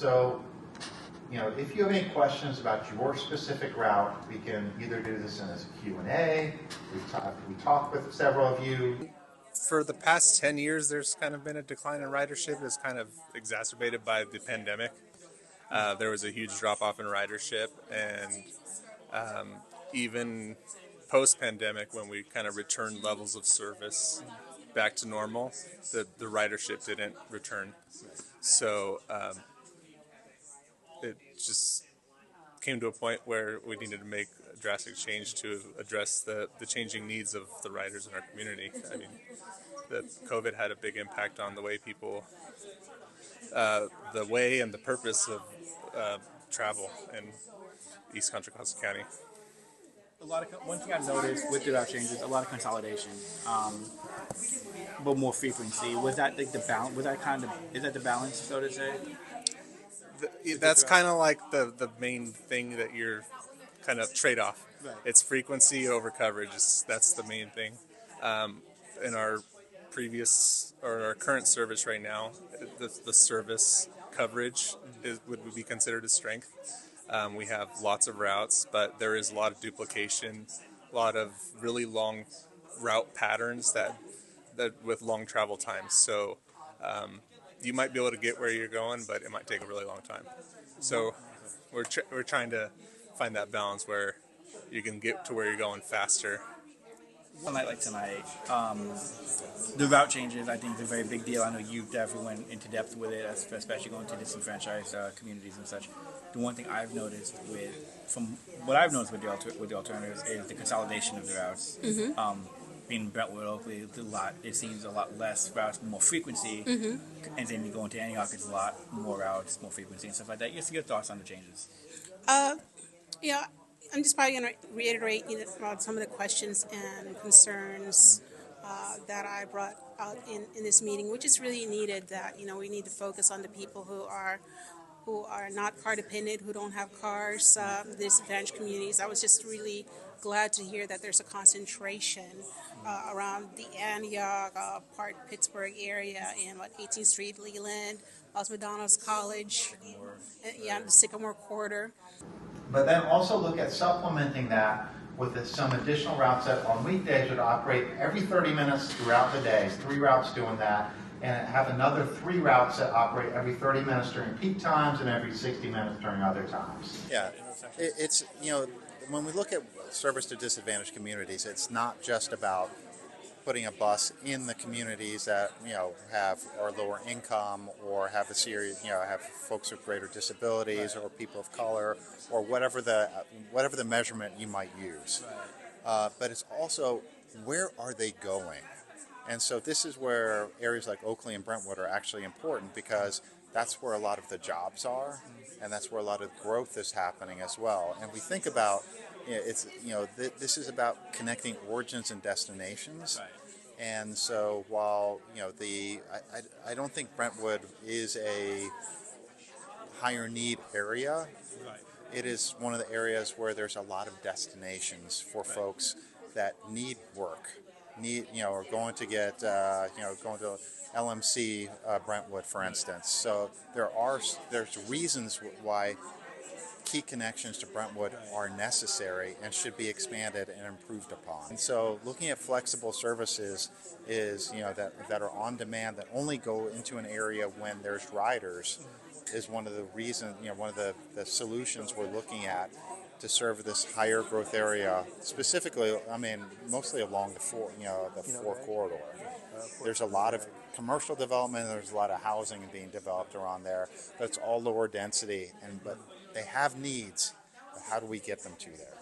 So, if you have any questions about your specific route, we can either do this as a Q&A. We talked with several of you. For the past 10 years, there's kind of been a decline in ridership. It's kind of exacerbated by the pandemic. There was a huge drop-off in ridership, and even post-pandemic, when we kind of returned levels of service back to normal, the ridership didn't return. So it just came to a point where we needed to make a drastic change to address the changing needs of the riders in our community. I mean, the COVID had a big impact on the way people, the way and the purpose of travel in East Contra Costa County. One thing I've noticed with the route changes, a lot of consolidation, but more frequency. Was that like the balance? Is that the balance, so to say? That's kind of like the main thing that you're kind of trade-off. Right. It's frequency over coverage. That's the main thing. In our our current service right now, the service coverage would be considered a strength. We have lots of routes, but there is a lot of duplication, a lot of really long route patterns that with long travel times. So you might be able to get where you're going, but it might take a really long time. So we're trying to find that balance where you can get to where you're going faster. One night like tonight, the route changes, I think, is a very big deal. I know you definitely went into depth with it, especially going to disenfranchised communities and such. The one thing I've noticed from what I've noticed with the alternatives is the consolidation of the routes. Mm-hmm. Being Brentwood, Oakley, it seems a lot less routes, more frequency, mm-hmm. And then you go into Antioch, it's a lot more routes, more frequency and stuff like that. Just your thoughts on the changes. Yeah, I'm just probably going to reiterate about some of the questions and concerns that I brought out in this meeting, which is really needed. That we need to focus on the people who are not car dependent, who don't have cars, the disadvantaged communities. I was just really glad to hear that there's a concentration around the Antioch, Park, Pittsburgh area, in 18th Street, Leland, Los McDonald's College, the Sycamore Corridor. But then also look at supplementing that with some additional routes that on weekdays would operate every 30 minutes throughout the day, 3 routes doing that, and have another 3 routes that operate every 30 minutes during peak times and every 60 minutes during other times. Yeah, it's, when we look at service to disadvantaged communities, it's not just about putting a bus in the communities that are lower income or have have folks with greater disabilities or people of color or whatever the measurement you might use. But it's also, where are they going? And so this is where areas like Oakley and Brentwood are actually important, because that's where a lot of the jobs are, and that's where a lot of growth is happening as well. And we think about this is about connecting origins and destinations. Right. And so while I don't think Brentwood is a higher need area. Right. It is one of the areas where there's a lot of destinations for folks that need work, or going to get going to LMC Brentwood, for instance. So there's reasons why key connections to Brentwood are necessary and should be expanded and improved upon. And so looking at flexible services is that are on demand, that only go into an area when there's riders, is one of the reasons, one of the solutions we're looking at to serve this higher growth area, specifically, mostly along the 4 corridor. There's a lot of commercial development, there's a lot of housing being developed around there, but it's all lower density, but they have needs. But how do we get them to there?